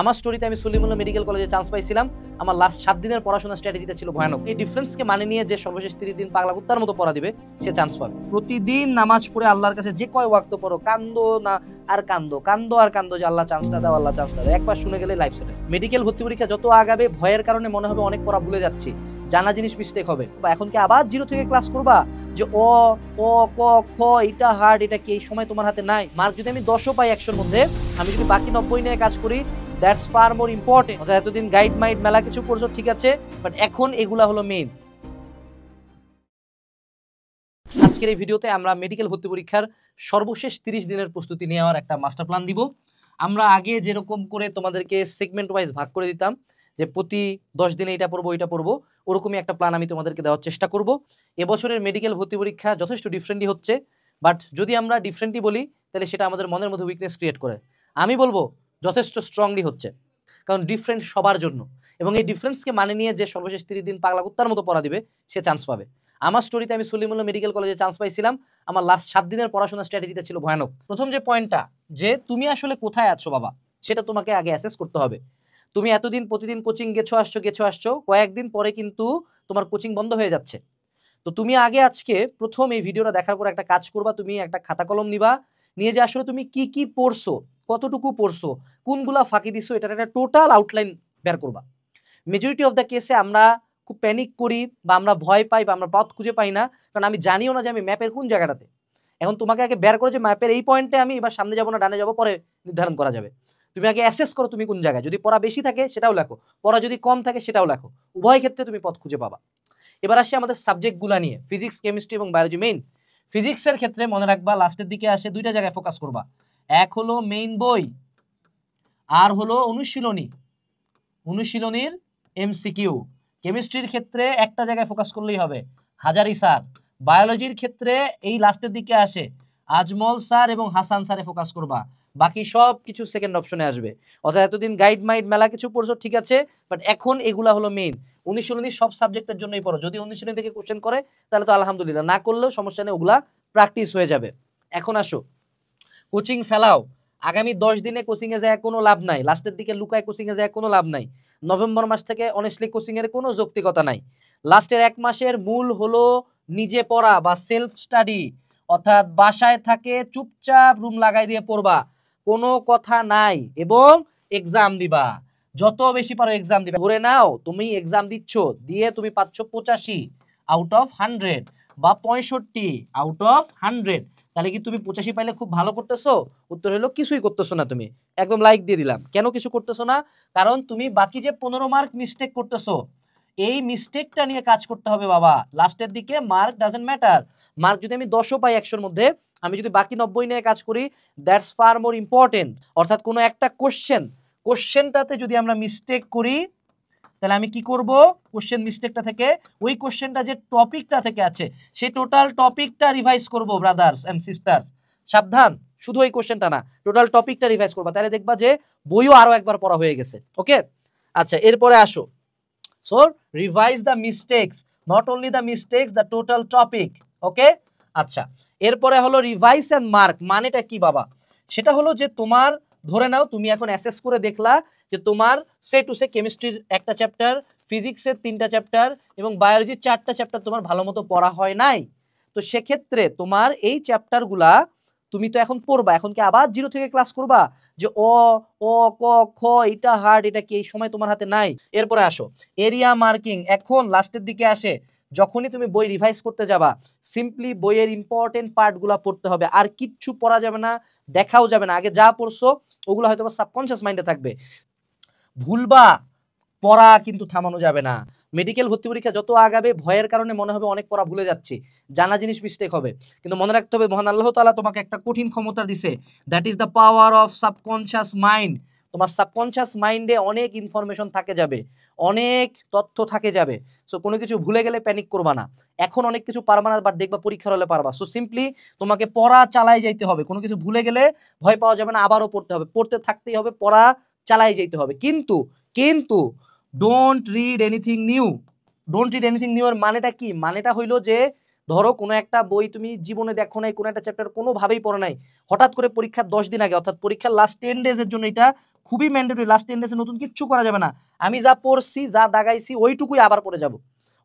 আমার স্টোরিতে আমি সলিমুল্লাহ মেডিকেল কলেজে চান্স পাইছিলাম। আমার লাস্ট 7 দিনের পড়াশোনার স্ট্র্যাটেজিটা ছিল ভয়ানক। এই ডিফারেন্সকে মানে নিয়ে যে সর্বশেষ 30 দিন পাগলা কুত্তার মতো পড়া দিবে সে চান্স পাবে। প্রতিদিন নামাজ পড়ে আল্লাহর কাছে যে কয় ওয়াক্ত পড়ো, কান্দো না আর কান্দো, কান্দো আর কান্দো যে আল্লাহ চান্সটা দাও, আল্লাহ চান্সটা দাও। একবার শুনে গেলে লাইফ সেটেল। মেডিকেল ভর্তি পরীক্ষা যত আগাবে ভয়ের কারণে মনে হবে অনেক পড়া ভুলে যাচ্ছি, জানা জিনিস মিস্টেক হবে। বা এখন কি আবার জিরো থেকে ক্লাস করবা যে অ অ ক খ এটা হার্ড, এটা কি এই সময় তোমার হাতে নাই? মার্ক যদি আমি 10ও পাই 100-র মধ্যে, আমি যদি বাকি 90 নিয়ে কাজ করি, দ্যাটস ফার মোর ইম্পর্টেন্ট। অর্থাৎ এতদিন গাইড মাইড মেলা কিছু করছো ঠিক আছে, বাট এখন এগুলা হলো মেইন। আজকের এই ভিডিওতে আমরা মেডিকেল ভর্তি পরীক্ষার সর্বশেষ 30 দিনের প্রস্তুতি নেওয়ার একটা মাস্টার প্ল্যান দিব। আমরা আগে যেরকম করে তোমাদেরকে সেগমেন্ট ওয়াইজ ভাগ করে দিতাম যে প্রতি 10 দিনে এটা পড়বো এটা পড়বো, ওরকমই একটা প্ল্যান আমি তোমাদেরকে দেওয়ার চেষ্টা করব। এবছরের মেডিকেল ভর্তি পরীক্ষা যথেষ্ট ডিফারেন্টই হচ্ছে, বাট যদি আমরা ডিফারেন্টই বলি তাহলে সেটা আমাদের মনের মধ্যে উইকনেস ক্রিয়েট করে। আমি বলবো যথেষ্ট স্ট্রংলি হচ্ছে, কারণ ডিফারেন্ট সবার জন্য, এবং এই ডিফারেন্সকে মানে নিয়ে যে সর্বশেষ 30 দিন পাগলা কুত্তার মতো পড়া দিবে সে চান্স পাবে। আমার স্টোরিতে আমি সলিমুল্লাহ মেডিকেল কলেজে চান্স পাইছিলাম। আমার লাস্ট 7 দিনের পড়াশোনার স্ট্র্যাটেজিটা ছিল ভয়ানক। প্রথম যে পয়েন্টটা, যে তুমি আসলে কোথায় আছো বাবা, সেটা তোমাকে আগে অ্যাসেস করতে হবে। তুমি এতদিন প্রতিদিন কোচিং গেছো আসছো, কয়েকদিন পরে কিন্তু তোমার কোচিং বন্ধ হয়ে যাচ্ছে। তো তুমি আগে আজকে প্রথম এই ভিডিওটা দেখার পর একটা কাজ করবা, তুমি একটা খাতা কলম নিবা, নিয়ে যে আসলে তুমি কি কি পড়ছো, কতটুকু পড়ছো, কোনগুলা ফাঁকি দিছো, এটার একটা টোটাল আউটলাইন বের করবা। মেজরিটি অফ দ্য কেসে আমরা খুব প্যানিক করি বা আমরা ভয় পাই বা আমরা পথ খুঁজে পাই না, কারণ আমি জানিও না যে আমি ম্যাপের কোন জায়গাটাতে। এখন তোমাকে আগে বের করে যে ম্যাপের এই পয়েন্টে আমি এবার সামনে যাবো না ডানে যাবো পরে নির্ধারণ করা যাবে। তুমি আগে অ্যাসেস করো তুমি কোন জায়গায়। যদি পড়া বেশি থাকে সেটাও লেখো, পড়া যদি কম থাকে সেটাও লেখো, উভয় ক্ষেত্রে তুমি পথ খুঁজে পাবা। এবার আসি আমাদের সাবজেক্টগুলো নিয়ে, ফিজিক্স, কেমিস্ট্রি এবং বায়োলজি। মেইন ফিজিক্সের ক্ষেত্রে মনে রাখবা লাস্টের দিকে আসে দুইটা জায়গায় ফোকাস করবা। এক হলো মেইন বই, আর হলো অনুশীলনীর এমসিকিউ। কেমিস্ট্রির ক্ষেত্রে একটা জায়গায় ফোকাস করলেই হবে, হাজারি স্যার। বায়োলজির ক্ষেত্রে এই লাস্টের দিকে আসে আজমল স্যার এবং হাসান স্যারে ফোকাস করবা, বাকি সব কিছু সেকেন্ড অপশনে আসবে। অর্থাৎ এতদিন গাইড মাইড মেলা কিছু পড়ছো ঠিক আছে, বাট এখন এগুলা হলো মেইন। অনুশীলনী সব সাবজেক্টের জন্যই পড়ো। যদি অনুশীলনী থেকে কোশ্চেন করে তাহলে তো আলহামদুলিল্লাহ, না করলেও সমস্যা নেই, ওগুলা প্র্যাকটিস হয়ে যাবে। এখন আসো, কোচিং ফেলাও। আগামী 10 দিনে কোচিং এ যায় কোনো লাভ নাই, লাস্টের দিকে লুকায় কোচিং এ যায় কোনো লাভ নাই। নভেম্বর মাস থেকে অনেস্টলি কোচিং এর কোনো যৌক্তিকতা নাই। লাস্টের 1 মাসের মূল হলো নিজে পড়া বা সেলফ স্টাডি, অর্থাৎ বাসায় থাকে চুপচাপ রুম লাগাই দিয়ে পড়বা, কোনো কথা নাই, এবং এক্সাম দিবা। যত বেশি পারো এক্সাম দিবা। ধরে নাও তুমি এক্সাম দিচ্ছ, দিয়ে তুমি পাচ্ছ 85 আউট অফ 100 বা 65 আউট অফ 100, তাহলে কি তুমি 85 পাইলে খুব ভালো করতেছো? উত্তর হলো কিছুই করতেছো না। তুমি একদম লাইক দিয়ে দিলাম। কেন কিছু করতেছো না? কারণ তুমি বাকি যে 15 মার্ক মিস্টেক করতেছো, এই মিস্টেকটা নিয়ে কাজ করতে হবে বাবা। লাস্টের দিকে মার্ক ডাজন্ট ম্যাটার। মার্ক যদি আমি 10ও পাই 100-র মধ্যে, আমি যদি বাকি 90 নিয়ে কাজ করি, দ্যাটস ফার মোর ইম্পর্টেন্ট। অর্থাৎ কোনো একটা কোশ্চেনটাতে যদি আমরা মিস্টেক করি, তাহলে আমি কি করব? কোশ্চেন মিস্টেকটা থেকে ওই কোশ্চেনটা যে টপিকটা থেকে আছে সেই টোটাল টপিকটা রিভাইজ করব ব্রাদার্স এন্ড সিস্টার্স। সাবধান, শুধু এই কোশ্চেনটা না, টোটাল টপিকটা রিভাইজ করবা, তাহলে দেখবা যে বইও আরো একবার পড়া হয়ে গেছে। ওকে, আচ্ছা এরপরে আসো। So revise the mistakes, not only the mistakes, the total topic. Okay, আচ্ছা এরপরে হলো রিভাইজ এন্ড মার্ক। মানেটা কি বাবা? সেটা হলো যে তোমার, ধরে নাও তুমি এখন অ্যাসেস করে দেখলা যে তোমার সে টু সে কেমিস্ট্রির একটা চ্যাপ্টার, ফিজিক্সের 3টা চ্যাপ্টার এবং বায়োলজির 4টা চ্যাপ্টার তোমার ভালো মতো পড়া হয় নাই। তো সেক্ষেত্রে তোমার এই চ্যাপ্টারগুলা তুমি তো এখন পড়বা। এখন কি আবার জিরো থেকে ক্লাস করবা যে অ অ ক খ এটা হার্ড, এটা কি এই সময় তোমার হাতে নাই? এরপরে আসো এরিয়া মার্কিং। এখন লাস্টের দিকে আসে, যখনই তুমি বই রিভাইজ করতে যাবা, সিম্পলি বইয়ের ইম্পর্টেন্ট পার্টগুলা পড়তে হবে, আর কিচ্ছু পড়া যাবে না, দেখাও যাবে না। আগে যা পড়ছো ওগুলো হয়তো সাবকনশিয়াস মাইন্ডে থাকবে, ভুলবা, পড়া কিন্তু থামানো যাবে না। মেডিকেল ভর্তি পরীক্ষা যত আগাবে ভয়ের কারণে মনে হবে অনেক পড়া ভুলে যাচ্ছি, জানা জিনিস মিস্টেক হবে, কিন্তু মনে রাখতে হবে মহান আল্লাহ তাআলা তোমাকে একটা কঠিন ক্ষমতা দিছে, that is the power of subconscious mind. তোমার সাবকনশিয়াস মাইন্ডে অনেক ইনফরমেশন থাকে যাবে, অনেক তথ্য থাকে যাবে। সো কোনো কিছু ভুলে গেলে প্যানিক করবা না। এখন অনেক কিছু পারবা না, বাট দেখবা পরীক্ষার হলে পারবা। সো সিম্পলি তোমাকে পড়া চালাই যাইতে হবে। কোনো কিছু ভুলে গেলে ভয় পাওয়া যাবে না, আবারও পড়তে হবে, পড়তে থাকতেই হবে, পড়া চালাই যাইতে হবে। কিন্তু কিন্তু don't read anything new. Don't read anything new এর মানেটা কি? মানেটা হইলো যে ধরো কোনো একটা বই তুমি জীবনে দেখো নাই, কোনো একটা চ্যাপ্টার কোনোভাবেই পড়ো নাই, হঠাৎ করে পরীক্ষার 10 দিন আগে অর্থাৎ পরীক্ষার লাস্ট 10 ডেজের জন্য এটা খুবই ম্যান্ডেটরি, লাস্ট 10 ডেজে নতুন কিচ্ছু করা যাবে না, আমি যা পড়ছি যা দাগাইছি ওইটুকুই আবার পড়ে যাব।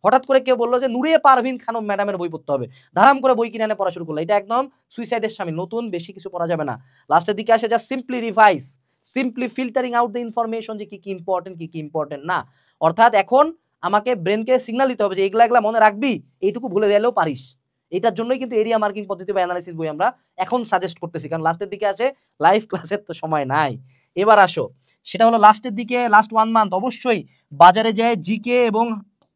হঠাৎ করে কেউ বললো যে নূরে পারভিন খানম ম্যাডামের বই পড়তে হবে, ধারাম করে বই কিনে এনে পড়া শুরু করলো, এটা একদম সুইসাইডের সামিল, নতুন বেশি কিছু পড়া যাবে না। লাস্টের দিকে আসে just simply revise, simply filtering out the information যে কি কি ইম্পর্টেন্ট কি কি ইম্পর্টেন্ট না। অর্থাৎ এখন আমাকে ব্রেনকে সিগন্যাল দিতে হবে যে এগুলা এগুলা মনে রাখবি, এইটুকু ভুলে গেলেও পারিস। এটার জন্যই কিন্তু এরিয়া মার্কিং পদ্ধতি বা অ্যানালাইসিস বই আমরা এখন সাজেস্ট করতেছি, কারণ লাস্টের দিকে আসে লাইভ ক্লাসের তো সময় নাই। এবার আসো, সেটা হলো লাস্টের দিকে লাস্ট 1 মান্থ অবশ্যই বাজারে যায় জিকে এবং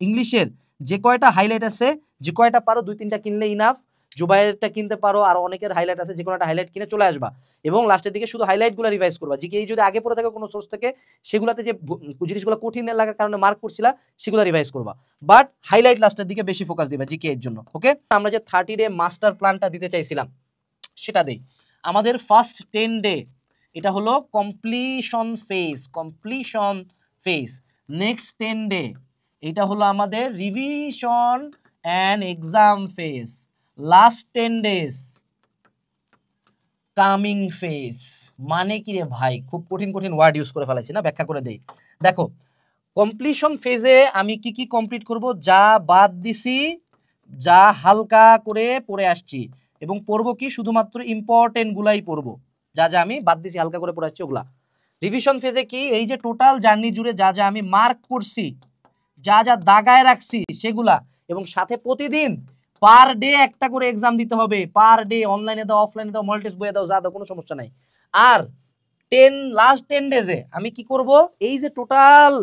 ইংলিশের যে কয়টা হাইলাইট আছে, যে কয়টা পারো 2-3টা কিনলে ইনাফ। জুবাইরটা কিনতে পারো, আর অনেকের হাইলাইট আছে, যে কোনো একটা হাইলাইট কিনে চলে আসবা এবং লাস্টের দিকে শুধু হাইলাইটগুলো রিভাইজ করবা। জিকে যদি আগে পড়ে থাকে কোনো সোর্স থেকে, সেগুলোতে যে জিনিসগুলো কঠিন লাগার কারণে মার্ক করছিলা সেগুলো রিভাইজ করবা, বাট হাইলাইট লাস্টের দিকে বেশি ফোকাস দিবা জিকে এর জন্য। ওকে, আমরা যে 30 ডে মাস্টার প্ল্যানটা দিতে চাইছিলাম সেটা দেই। আমাদের ফার্স্ট 10 ডে এটা হলো completion phase, completion phase. Next 10 day এটা হলো আমাদের revision and exam phase. Last 10 days coming phase. মানে কি রে ভাই, খুব কঠিন কঠিন ওয়ার্ড ইউজ করে ফেলাইছি না, ব্যাখ্যা করে দেই। দেখো, কমপ্লিশন ফেজে আমি কি কি কমপ্লিট করব, যা বাদ দিছি, যা হালকা করে পড়ে আসছি, এবং পড়বো কি শুধুমাত্র ইম্পর্টেন্ট গুলাই পড়বো, যা যা আমি বাদ দিছি হালকা করে পড়ে আসছি ওগুলা। রিভিশন ফেজে কি, এই যে টোটাল জার্নি জুড়ে যা যা আমি মার্ক করছি, যা যা দাগায় রাখছি সেগুলা, এবং সাথে প্রতিদিন পার ডে একটা করে এক্সাম দিতে হবে, পার ডে, অনলাইনে দাও অফলাইনে দাও মাল্টি টেস্ট বইয়ে দাও যা দাও কোনো সমস্যা নাই। আর লাস্ট 10 ডেজে আমি কি করব, এই যে টোটাল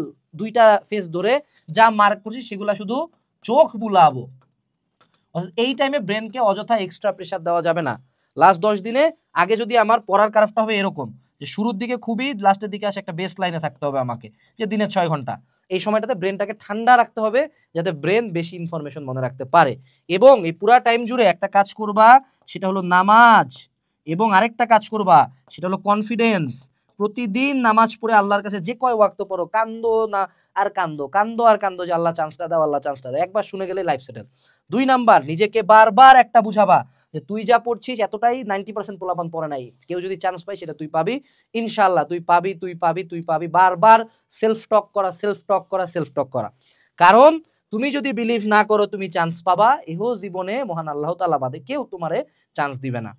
2টা ফেজ ধরে যা মার্ক করছি সেগুলা শুধু চোখ বুলাবো। এই টাইমে ব্রেনকে অযথা এক্সট্রা প্রেসার দেওয়া যাবে না। লাস্ট 10 দিনে আগে যদি আমার পড়ার কার্ভটা হবে এরকম যে শুরুর দিকে খুবই, লাস্টের দিকে আসে একটা বেস লাইনে থাকতে হবে আমাকে, যে দিনে 6 ঘন্টা, এই সময়টাতে ব্রেনটাকে ঠান্ডা রাখতে হবে যাতে ব্রেন বেশি ইনফরমেশন মনে রাখতে পারে। এবং এই পুরা টাইম জুড়ে একটা কাজ করবা, সেটা হলো নামাজ, এবং আরেকটা কাজ করবা সেটা হলো কনফিডেন্স। প্রতিদিন নামাজ পড়ে আল্লাহর কাছে যে কয় ওয়াক্ত পড়ো, কান্দো না আর কান্দো, কান্দো আর কান্দো যে আল্লাহ চান্সটা দাও, আল্লাহ চান্সটা দাও, একবার শুনে গেলে লাইফ সেটেল। 2 নাম্বার, নিজেকে বারবার একটা বুঝাবা যে তুই যা পড়ছিস এতটাই 90% পোলাপান পড়ে নাই, কেউ যদি চান্স পায় সেটা তুই পাবি, ইনশাআল্লাহ তুই পাবি, তুই পাবি, তুই পাবি। বারবার সেলফ টক করা, সেলফ টক করা, সেলফ টক করা। কারণ তুমি যদি বিলিভ না করো তুমি চান্স পাবা, এহো জীবনে মহান আল্লাহ তাআলা বাদে কেউ তোমারে চান্স দিবে না।